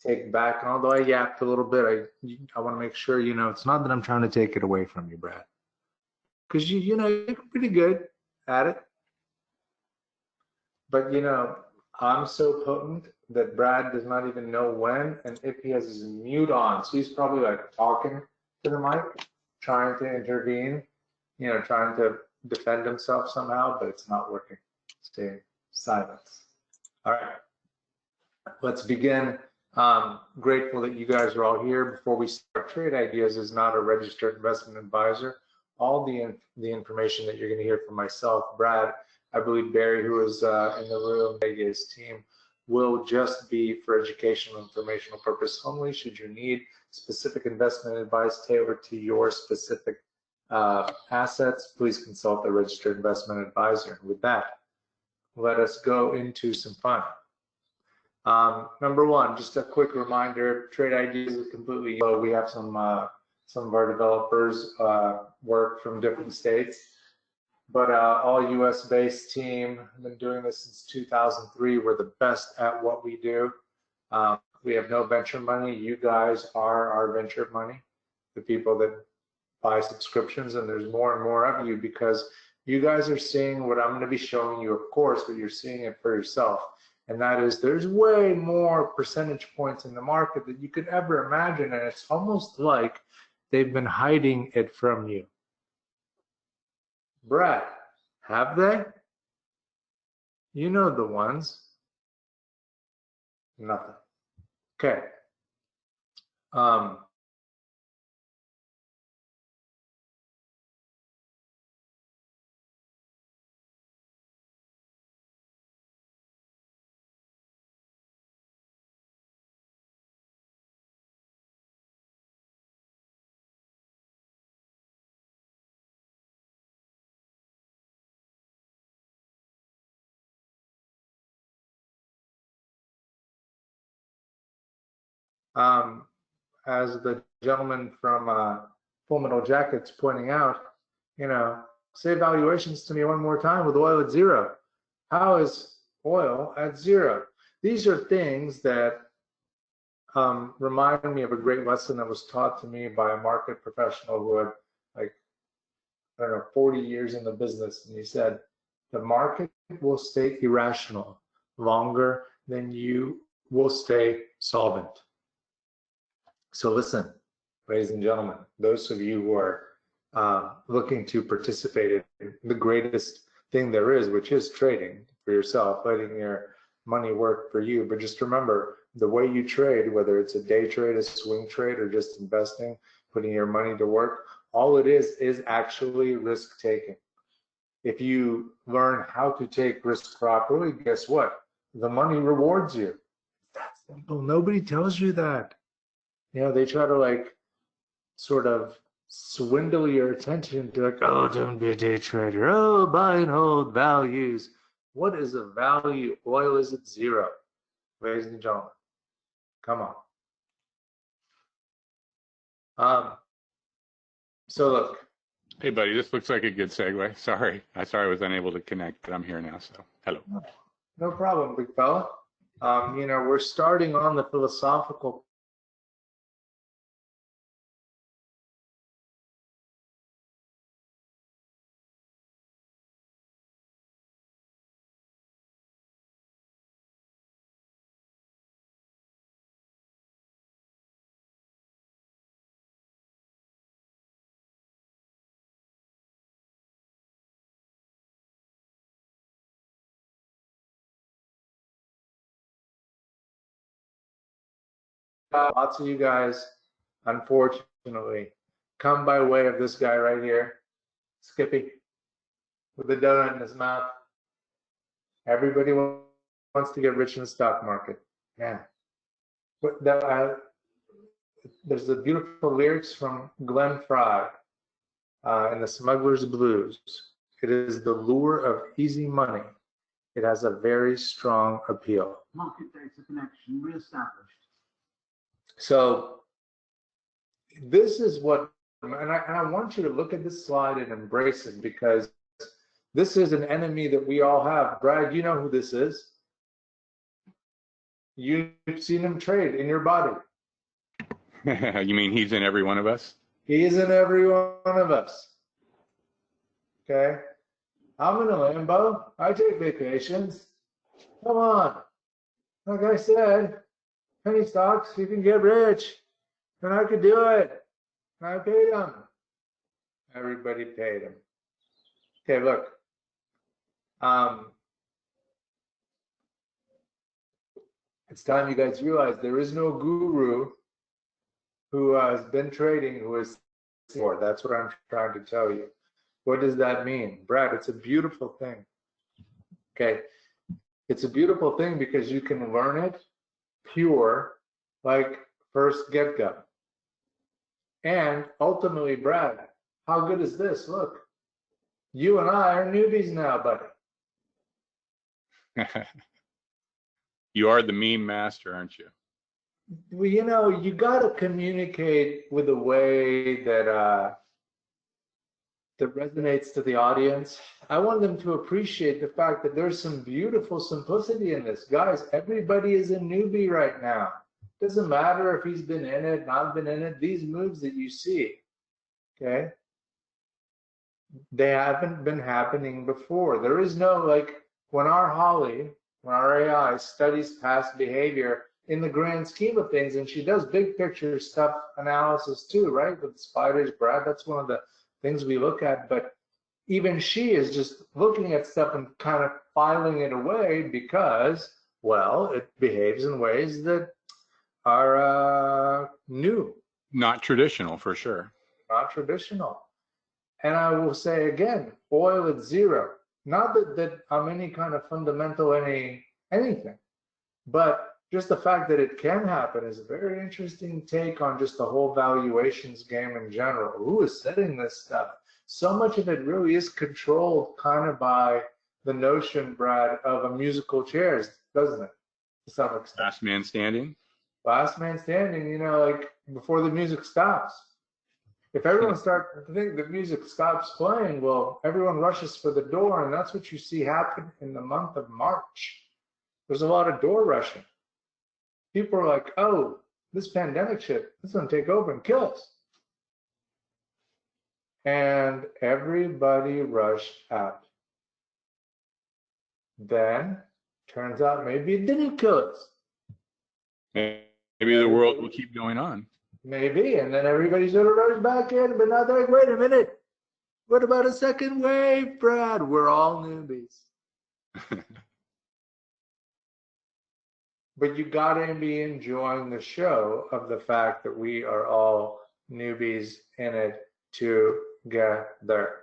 take back. And although I yapped a little bit, I want to make sure you know it's not that I'm trying to take it away from you, Brad, because you know you're pretty good at it. But you know, I'm so potent that Brad does not even know when and if he has his mute on. So he's probably like talking to the mic, trying to intervene, you know, trying to defend himself somehow, but it's not working. Stay silence. All right, let's begin. Grateful that you guys are all here. Before we start, Trade Ideas is not a registered investment advisor. All the information that you're going to hear from myself, Brad, I believe Barry, who is in the room, his team, will just be for educational, informational purpose only. Should you need specific investment advice tailored to your specific assets, please consult a registered investment advisor. With that, let us go into some fun. Number one, just a quick reminder, Trade Ideas is completely yellow. We have some of our developers work from different states, but all US based team. I've been doing this since 2003. We're the best at what we do. We have no venture money. You guys are our venture money, the people that buy subscriptions, and there's more and more of you because you guys are seeing what I'm going to be showing you, of course, but you're seeing it for yourself. And that is, there's way more percentage points in the market that you could ever imagine, and it's almost like they've been hiding it from you. Brad, have they? You know the ones. Nothing. Okay. As the gentleman from Full Metal Jacket's pointing out, you know, say valuations to me one more time with oil at zero. How is oil at zero? These are things that remind me of a great lesson that was taught to me by a market professional who had, like, I don't know, 40 years in the business. And he said, the market will stay irrational longer than you will stay solvent. So listen, ladies and gentlemen, those of you who are looking to participate in the greatest thing there is, which is trading for yourself, letting your money work for you. But just remember, the way you trade, whether it's a day trade, a swing trade, or just investing, putting your money to work, all it is actually risk taking. If you learn how to take risk properly, guess what? The money rewards you. That's simple. Nobody tells you that. You know, they try to like sort of swindle your attention to like, oh, don't be a day trader. Oh, buy and hold values. What is a value? Oil is at zero, ladies and gentlemen. Come on. So look. Hey, buddy, this looks like a good segue. Sorry I was unable to connect, but I'm here now, so hello. No problem, big fella. You know, we're starting on the philosophical lots of you guys, unfortunately, come by way of this guy right here, Skippy, with the donut in his mouth. Everybody wants to get rich in the stock market. Yeah. But there's the beautiful lyrics from Glenn Fry in The Smuggler's Blues. It is the lure of easy money. It has a very strong appeal. Market data connection reestablished. So this is what, and I want you to look at this slide and embrace it, because this is an enemy that we all have. Brad, you know who this is? You've seen him trade in your body. You mean he's in every one of us? He's in every one of us. Okay? I'm in a Lambo. I take vacations. Come on. Like I said, penny stocks, you can get rich. And I could do it. And I paid him. Everybody paid him. Okay, look. It's time you guys realize there is no guru who has been trading who is more. That's what I'm trying to tell you. What does that mean? Brad, it's a beautiful thing. Okay. It's a beautiful thing because you can learn it pure, like first get-go. And ultimately, Brad, how good is this? Look, you and I are newbies now, buddy. You are the meme master, aren't you? Well, you know, you got to communicate with a way that that resonates to the audience. I want them to appreciate the fact that there's some beautiful simplicity in this. Guys, everybody is a newbie right now. Doesn't matter if he's been in it, not been in it. These moves that you see, okay, they haven't been happening before. There is no, like, when our AI studies past behavior in the grand scheme of things, and she does big picture stuff analysis too, right? With spiders, Brad, that's one of the things we look at. But even she is just looking at stuff and kind of filing it away because, well, it behaves in ways that are new. Not traditional, for sure. Not traditional. And I will say again, oil at zero. Not that I'm any kind of fundamental anything, but just the fact that it can happen is a very interesting take on just the whole valuations game in general. Who is setting this stuff? So much of it really is controlled kind of by the notion, Brad, of a musical chairs, doesn't it? To some extent. Last man standing. Last man standing, you know, like before the music stops. If everyone starts to think the music stops playing, well, everyone rushes for the door, and that's what you see happen in the month of March. There's a lot of door rushing. People are like, oh, this pandemic shit, it's going to take over and kill us. And everybody rushed out. Then, turns out maybe it didn't kill us. Maybe the world will keep going on. Maybe, and then everybody's going to rush back in, but now they're like, wait a minute. What about a second wave, Brad? We're all newbies. But you gotta be enjoying the show of the fact that we are all newbies in it together.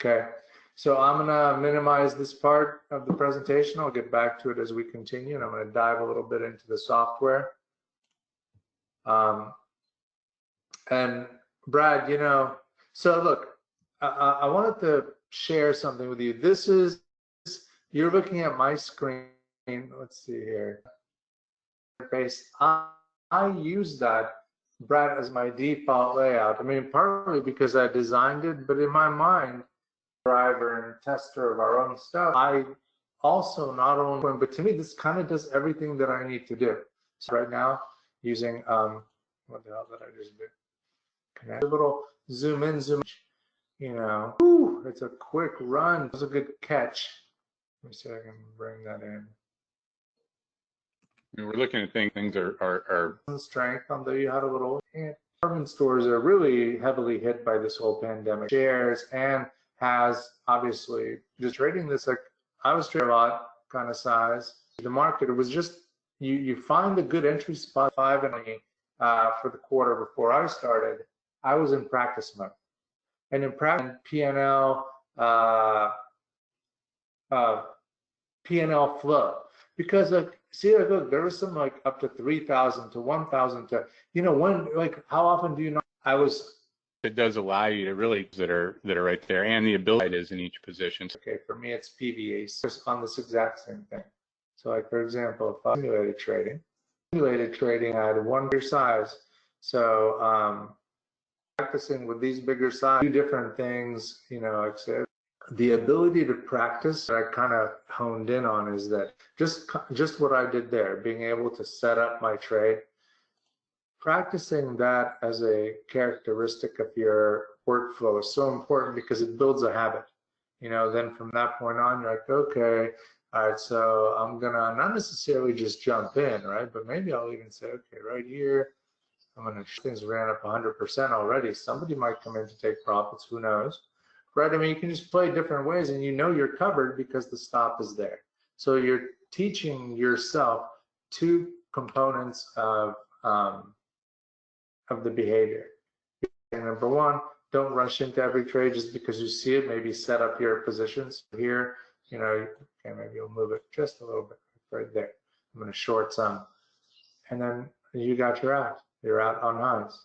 Okay, so I'm gonna minimize this part of the presentation. I'll get back to it as we continue, and I'm gonna dive a little bit into the software. And Brad, you know, so look, I wanted to share something with you. This is, you're looking at my screen. Let's see here. I use that, Brad, as my default layout. I mean, partly because I designed it, but in my mind, driver and tester of our own stuff, I also not only, but to me, this kind of does everything that I need to do. So right now, using, what the hell did I just do? Connect a little zoom in, zoom, you know, whew, it's a quick run. It was a good catch. Let me see if I can bring that in. We're looking at things are strength, although you had a little. Department stores are really heavily hit by this whole pandemic. Shares and has obviously just trading this, like I was trading a lot kind of size. The market, it was just you find the good entry spot 5 and for the quarter before I started. I was in practice mode, and in practice P&L flow, because like see, like, look, there was some like up to 3,000 to 1,000 to, you know, when, like, how often do you know? It does allow you to really that are right there, and the ability is in each position. Okay, for me it's PVA, so on this exact same thing. So like for example, if simulated trading had one bigger size, so practicing with these bigger size, do different things, you know, like say the ability to practice that I kind of honed in on is that just what I did there, being able to set up my trade, practicing that as a characteristic of your workflow is so important because it builds a habit. You know, then from that point on, you're like, okay, all right, so I'm gonna not necessarily just jump in, right? But maybe I'll even say, okay, right here, I'm gonna, things ran up 100% already. Somebody might come in to take profits, who knows? Right, I mean, you can just play different ways and you know you're covered because the stop is there. So you're teaching yourself two components of the behavior. And number one, don't rush into every trade just because you see it. Maybe set up your positions here. You know, okay, maybe you'll move it just a little bit right there. I'm going to short some, and then you got your out. You're out on highs.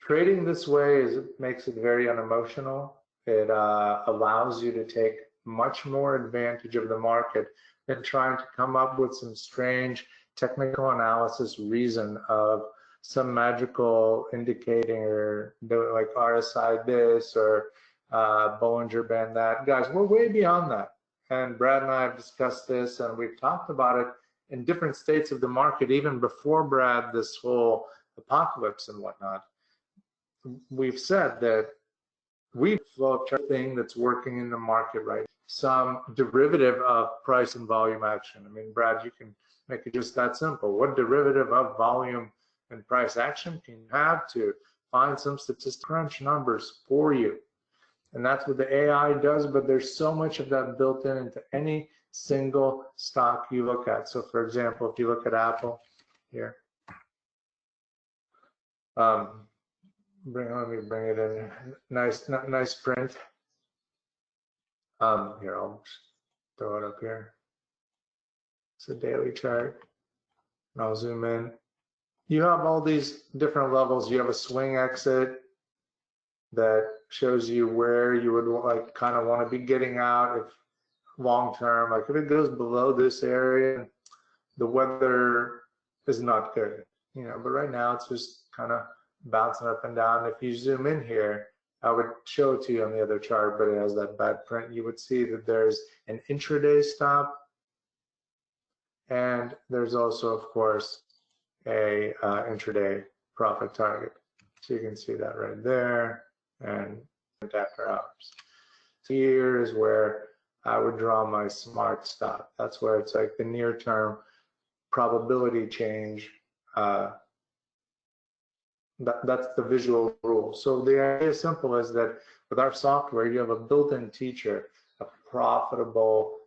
Trading this way makes it very unemotional. It allows you to take much more advantage of the market than trying to come up with some strange technical analysis reason of some magical indicator like RSI this or Bollinger Band that. Guys, we're way beyond that. And Brad and I have discussed this and we've talked about it in different states of the market, even before Brad, this whole apocalypse and whatnot. We've said that we flow a thing that's working in the market, right? Some derivative of price and volume action. I mean, Brad, you can make it just that simple. What derivative of volume and price action can you have to find some statistical crunch numbers for you? And that's what the AI does, but there's so much of that built into any single stock you look at. So for example, if you look at Apple here, let me bring it in. Nice print. Here, I'll just throw it up here. It's a daily chart. And I'll zoom in. You have all these different levels. You have a swing exit that shows you where you would like kind of want to be getting out if long term. Like if it goes below this area, the weather is not good. You know, but right now it's just kind of bouncing up and down. If you zoom in here, I would show it to you on the other chart, but it has that bad print. You would see that there's an intraday stop, and there's also, of course, a intraday profit target. So you can see that right there, and after hours. So here is where I would draw my smart stop. That's where it's like the near-term probability change. That's the visual rule. So the idea is simple is that with our software, you have a built-in teacher of profitable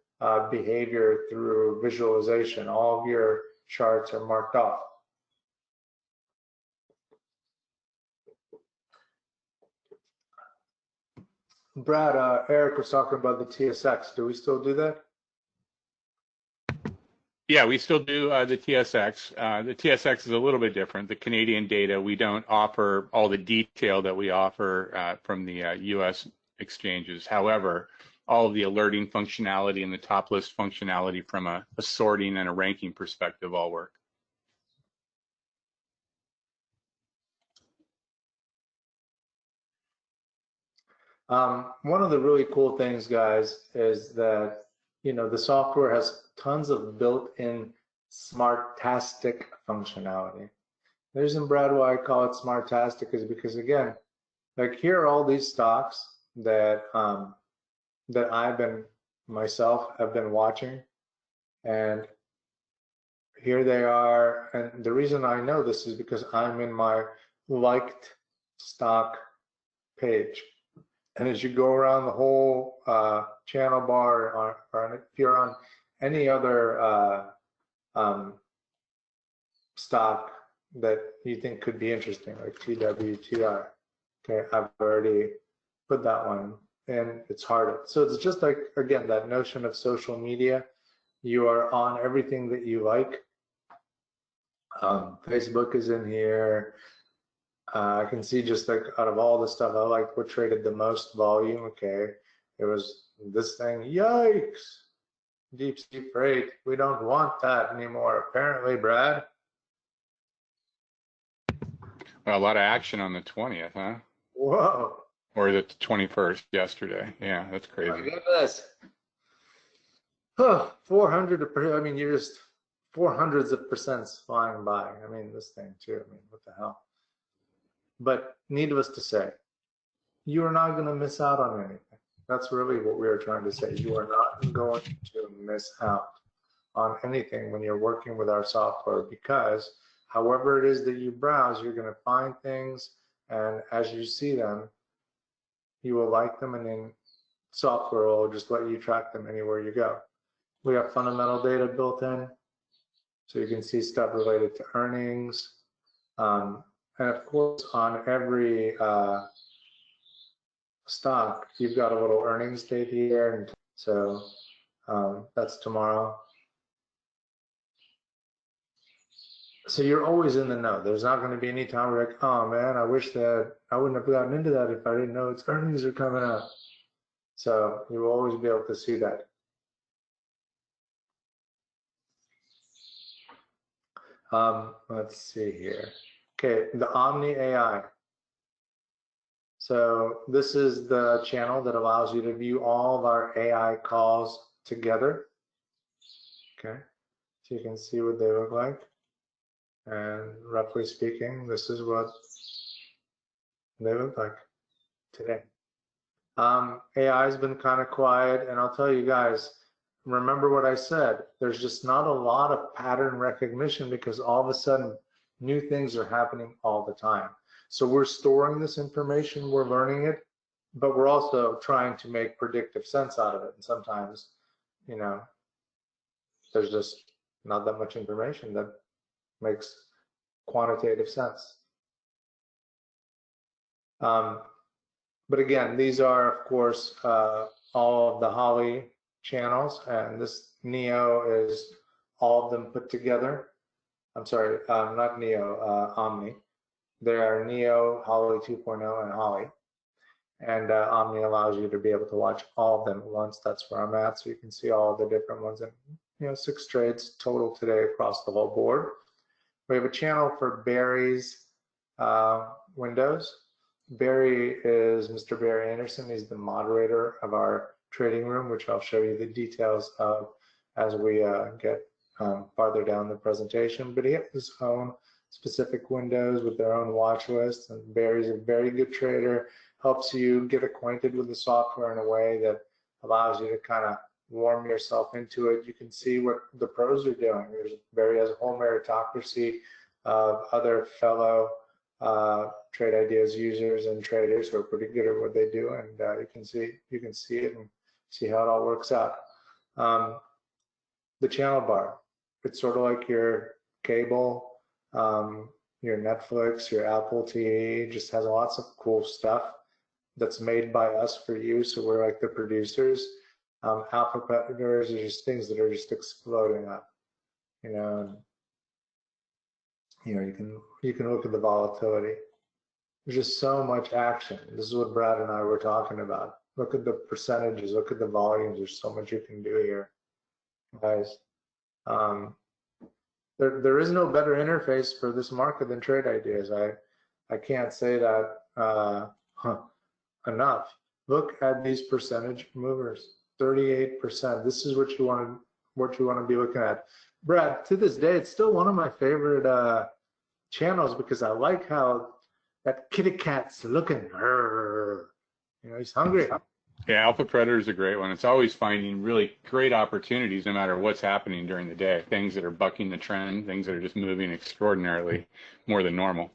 behavior through visualization. All of your charts are marked off. Brad, Eric was talking about the TSX. Do we still do that? Yeah, we still do the TSX. The TSX is a little bit different. The Canadian data, we don't offer all the detail that we offer from the US exchanges. However, all of the alerting functionality and the top list functionality from a sorting and a ranking perspective all work. One of the really cool things, guys, is that, you know, the software has tons of built-in smartastic functionality. The reason, Brad, why I call it smartastic is because, again, like here are all these stocks that that I've been myself have been watching, and here they are. And the reason I know this is because I'm in my liked stock page. And as you go around the whole channel bar, or if you're on any other stock that you think could be interesting, like TWTR, okay, I've already put that one in. It's harder. So it's just like, again, that notion of social media. You are on everything that you like. Facebook is in here. I can see just like out of all the stuff I liked, what traded the most volume. Okay, it was this thing. Yikes! Deep sea freight. We don't want that anymore, apparently, Brad. Well, a lot of action on the 20th, huh? Whoa! Or is it the 21st yesterday? Yeah, that's Oh my crazy. goodness. Oh, 400, I mean, you're just 400s of percents flying by. I mean, this thing too. I mean, what the hell? But needless to say, you are not going to miss out on anything. That's really what we are trying to say. You are not going to miss out on anything when you're working with our software, because however it is that you browse, you're going to find things, and as you see them, you will like them, and then software will just let you track them anywhere you go. We have fundamental data built in, so you can see stuff related to earnings. And of course, on every stock, you've got a little earnings date here. And so that's tomorrow. So you're always in the know. There's not going to be any time where like, oh man, I wish that I wouldn't have gotten into that if I didn't know its earnings are coming up. So you will always be able to see that. Let's see here. Okay, the Omni AI. So this is the channel that allows you to view all of our AI calls together. Okay, so you can see what they look like. And roughly speaking, this is what they look like today. AI has been kind of quiet, and I'll tell you guys, remember what I said, there's just not a lot of pattern recognition because all of a sudden new things are happening all the time. So we're storing this information, we're learning it, but we're also trying to make predictive sense out of it. And sometimes, you know, there's just not that much information that makes quantitative sense. But again, these are, of course, all of the Holly channels, and this Neo is all of them put together. I'm sorry, not Neo, Omni. There are Neo, Holly 2.0, and Holly. And Omni allows you to be able to watch all of them at once. That's where I'm at, so you can see all the different ones. And 6 trades total today across the whole board. We have a channel for Barry's windows. Barry is Mr. Barry Anderson. He's the moderator of our trading room, which I'll show you the details of as we get farther down the presentation. But he has his own specific windows with their own watch lists. And Barry's a very good trader, helps you get acquainted with the software in a way that allows you to kind of warm yourself into it. You can see what the pros are doing. Barry has a whole meritocracy of other fellow trade ideas users and traders who are pretty good at what they do, and you can see it and see how it all works out. The channel bar, it's sort of like your cable, your Netflix, your Apple TV, just has lots of cool stuff that's made by us for you, so we're like the producers. Alpha predators are just things that are just exploding up, and you can look at the volatility. There's just so much action. This is what Brad and I were talking about. Look at the percentages, look at the volumes. There's so much you can do here, guys. There is no better interface for this market than Trade Ideas. I can't say that enough. Look at these percentage movers, 38%. This is what you want to be looking at. Brad, to this day, it's still one of my favorite channels because I like how that kitty cat's looking. He's hungry. Yeah, Alpha Predator is a great one. It's always finding really great opportunities no matter what's happening during the day. Things that are bucking the trend, things that are just moving extraordinarily more than normal.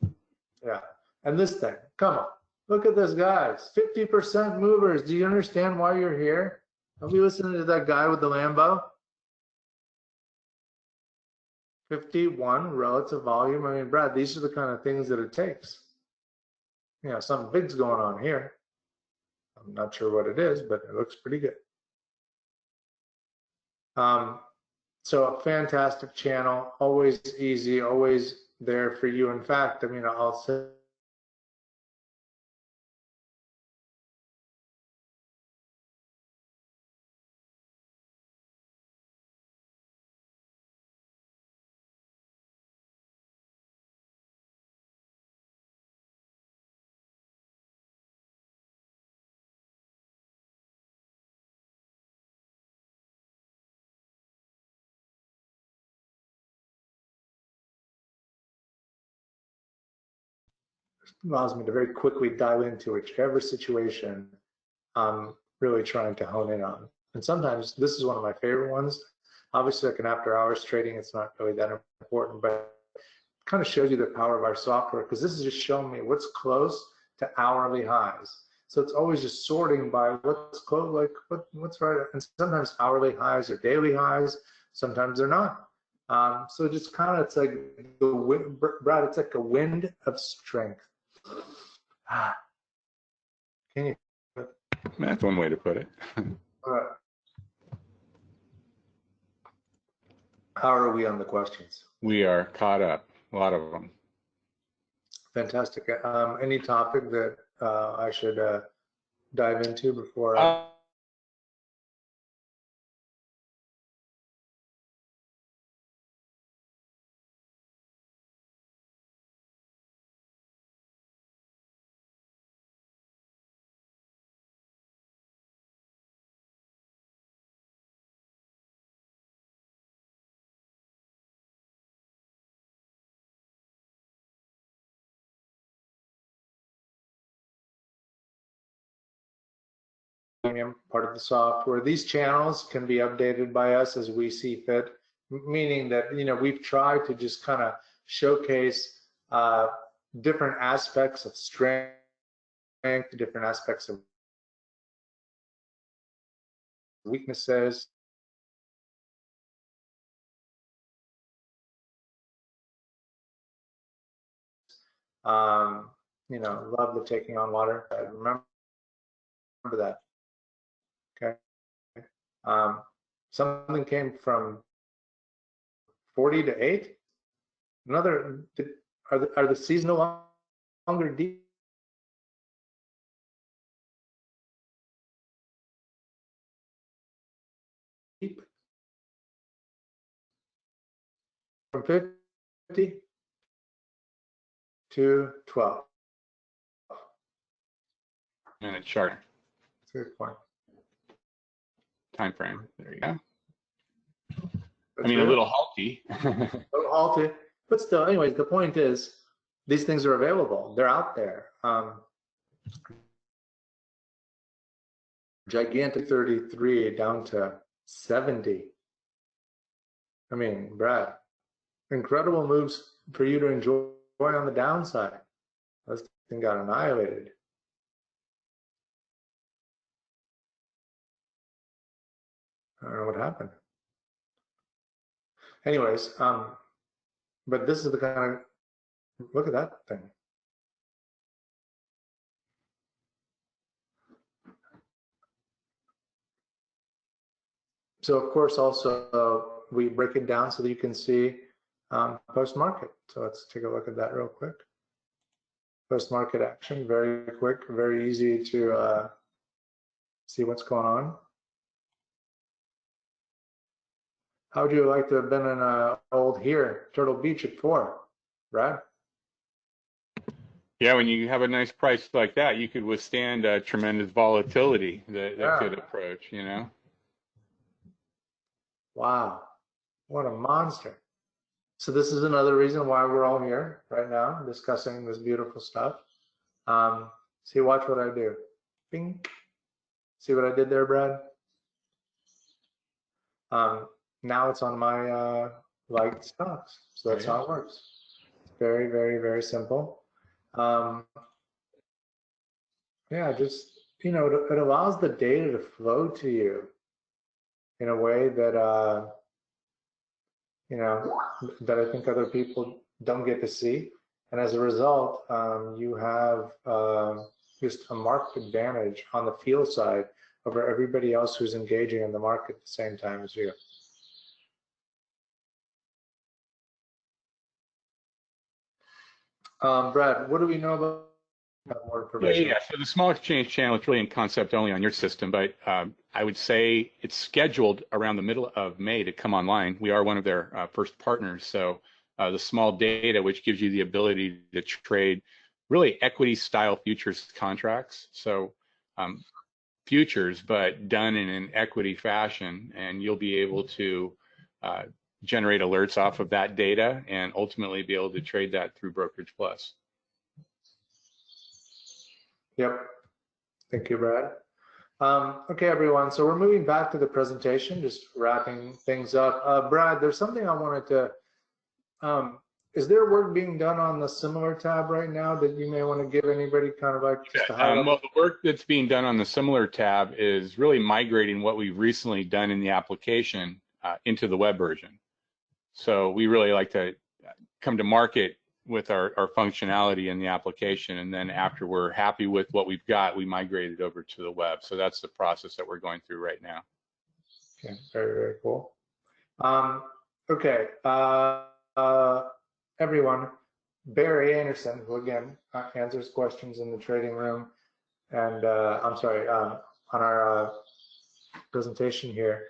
Yeah, and this thing, come on. Look at this, guys. 50% movers. Do you understand why you're here? Don't be listening to that guy with the Lambo. 51 relative volume. I mean, Brad, these are the kind of things that it takes. Something big's going on here. I'm not sure what it is, but it looks pretty good. So a fantastic channel, always easy, always there for you. In fact, I mean, I'll say allows me to very quickly dial into whichever situation I'm really trying to hone in on. And sometimes this is one of my favorite ones. Obviously, like in after hours trading, it's not really that important, but it kind of shows you the power of our software, because this is just showing me what's close to hourly highs. So it's always just sorting by what's close, like what's right. And sometimes hourly highs are daily highs, sometimes they're not. So just kind of, it's like the wind, Brad, it's like a wind of strength. Can you? That's one way to put it. How are we on the questions? We are caught up, a lot of them. Fantastic. Any topic that I should dive into before I... part of the software. These channels can be updated by us as we see fit, meaning that, you know, we've tried to just kind of showcase different aspects of strength, different aspects of weaknesses. You know, love the taking on water. I remember that. Okay. Something came from 40 to 8. Another, are the seas no longer deep? From 50 to 12. Minute chart. That's a good point. Time frame. There you go. That's I mean, real. a little halty. A little halted, but still, anyways, the point is, these things are available. They're out there. Gigantic 33 down to 70. I mean, Brad, incredible moves for you to enjoy on the downside. This thing got annihilated. I don't know what happened. Anyways, but this is the kind of, look at that thing. So of course, also we break it down so that you can see post-market. So let's take a look at that real quick. Post-market action, very quick, very easy to see what's going on. How would you like to have been in old here, Turtle Beach at 4, Brad? Yeah, when you have a nice price like that, you could withstand tremendous volatility that could approach, you know? Wow, what a monster. So this is another reason why we're all here right now discussing this beautiful stuff. See, watch what I do. Bing. See what I did there, Brad? Now it's on my liked stocks. So that's how it works. Very, very, very simple. Yeah, just, you know, it allows the data to flow to you in a way that, you know, that I think other people don't get to see. And as a result, you have just a marked advantage on the field side over everybody else who's engaging in the market at the same time as you. Brad, what do we know about more information? Yeah. So the small exchange channel is really in concept only on your system, but I would say it's scheduled around the middle of May to come online. We are one of their first partners. So the small data, which gives you the ability to trade really equity style futures contracts. So futures, but done in an equity fashion, and you'll be able to generate alerts off of that data and ultimately be able to trade that through Brokerage Plus. Yep. Thank you, Brad. Okay, everyone. So we're moving back to the presentation, just wrapping things up. Brad, there's something I wanted to. Is there work being done on the similar tab right now that you may want to give anybody kind of like just a high well, the work that's being done on the similar tab is really migrating what we've recently done in the application into the web version. So we really like to come to market with our functionality in the application, and then after we're happy with what we've got, we migrate it over to the web. So that's the process that we're going through right now. Okay, very, very cool. Okay, everyone, Barry Anderson, who again answers questions in the trading room, and I'm sorry, on our presentation here,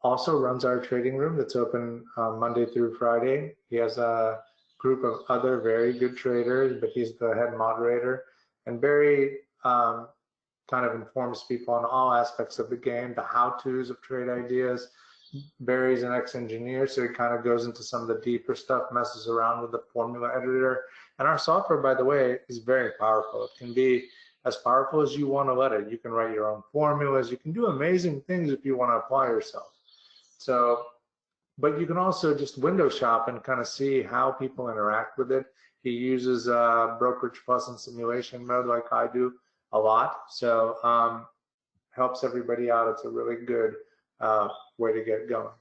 also runs our trading room that's open Monday through Friday. He has a group of other very good traders, but he's the head moderator. And Barry kind of informs people on all aspects of the game, the how-tos of trade ideas. Barry's an ex-engineer, so he kind of goes into some of the deeper stuff, messes around with the formula editor. And our software, by the way, is very powerful. It can be as powerful as you want to let it. You can write your own formulas. You can do amazing things if you want to apply yourself. So, but you can also just window shop and kind of see how people interact with it. He uses brokerage plus and simulation mode like I do a lot. So helps everybody out. It's a really good way to get going.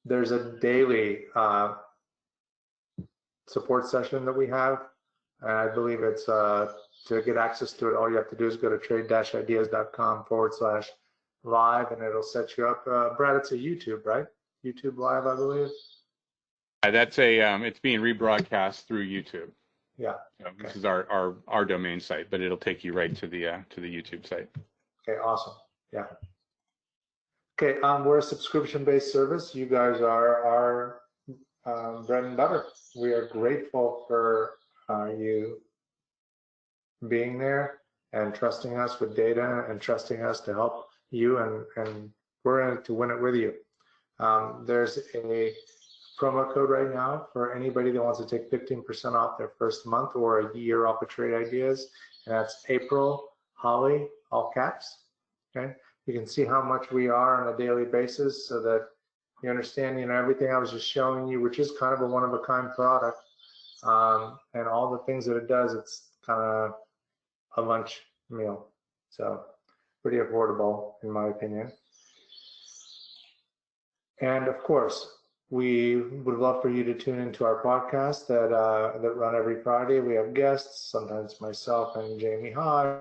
There's a daily support session that we have. And I believe it's to get access to it, all you have to do is go to trade-ideas.com/live and it'll set you up. Brad, it's a YouTube, right? YouTube Live, I believe. That's it's being rebroadcast through YouTube. Yeah. So this is our domain site, but it'll take you right to the YouTube site. Okay, awesome. Yeah. Okay, we're a subscription-based service. You guys are our bread and butter. We are grateful for you being there and trusting us with data and trusting us to help you, and we're in it to win it with you. There's a promo code right now for anybody that wants to take 15% off their first month or a year off of Trade Ideas, and that's April Holly, all caps. Okay, you can see how much we are on a daily basis so that you understand, everything I was just showing you, which is kind of a one-of-a-kind product, and all the things that it does, it's kind of a lunch meal. So pretty affordable, in my opinion. And of course, we would love for you to tune into our podcast that run every Friday. We have guests, sometimes myself and Jamie Hodge,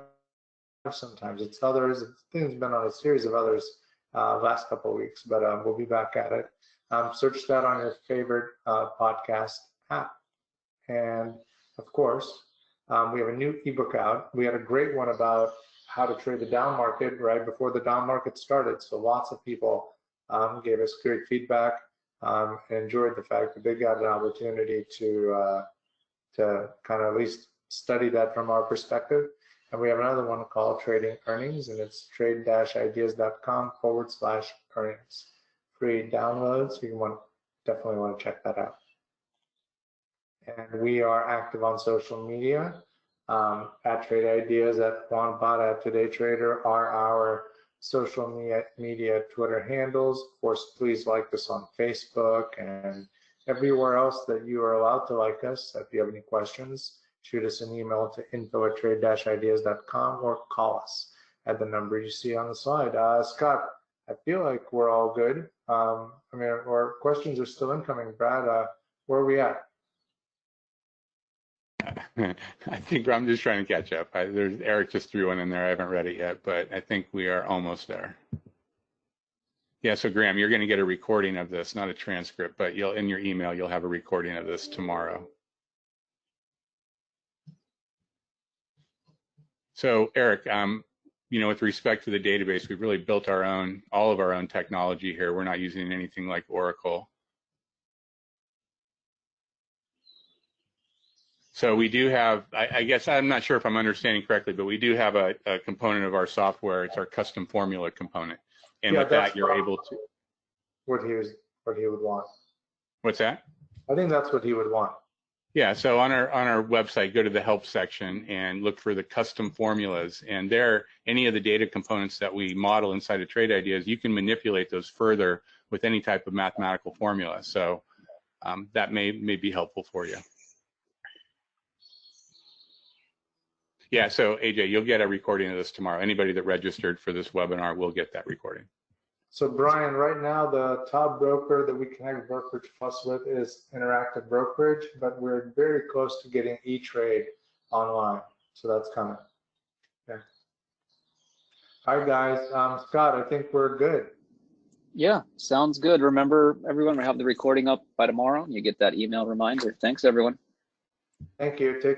sometimes it's others. It's been on a series of others last couple of weeks, but we'll be back at it. Search that on your favorite podcast app. And of course, we have a new ebook out. We had a great one about how to trade the down market right before the down market started. So lots of people gave us great feedback and enjoyed the fact that they got an opportunity to kind of at least study that from our perspective. And we have another one called Trading Earnings, and it's trade-ideas.com/earnings. Free downloads. You definitely want to check that out. And we are active on social media. At Trade Ideas, at WanBot, at Today Trader are our social media Twitter handles. Of course, please like us on Facebook and everywhere else that you are allowed to like us. If you have any questions, shoot us an email to info@trade-ideas.com or call us at the number you see on the slide. Scott, I feel like we're all good. Our questions are still incoming. Brad, where are we at? I think I'm just trying to catch up. Eric just threw one in there. I haven't read it yet, but I think we are almost there. Yeah, so Graham, you're going to get a recording of this, not a transcript, but in your email, you'll have a recording of this tomorrow. So Eric, with respect to the database, we've really built all of our own technology here. We're not using anything like Oracle. So we do have, I guess I'm not sure if I'm understanding correctly, but we do have a component of our software. It's our custom formula component. And with that, you're able to. What he would want. What's that? I think that's what he would want. Yeah, so on our website, go to the help section and look for the custom formulas. And there, any of the data components that we model inside of Trade Ideas, you can manipulate those further with any type of mathematical formula. So that may be helpful for you. Yeah, so AJ, you'll get a recording of this tomorrow. Anybody that registered for this webinar will get that recording. So Brian, right now the top broker that we connect Brokerage Plus with is Interactive Brokerage, but we're very close to getting E-Trade online. So that's coming. Yeah. All right, guys. Scott, I think we're good. Yeah, sounds good. Remember, everyone, we have the recording up by tomorrow. You get that email reminder. Thanks, everyone. Thank you. Take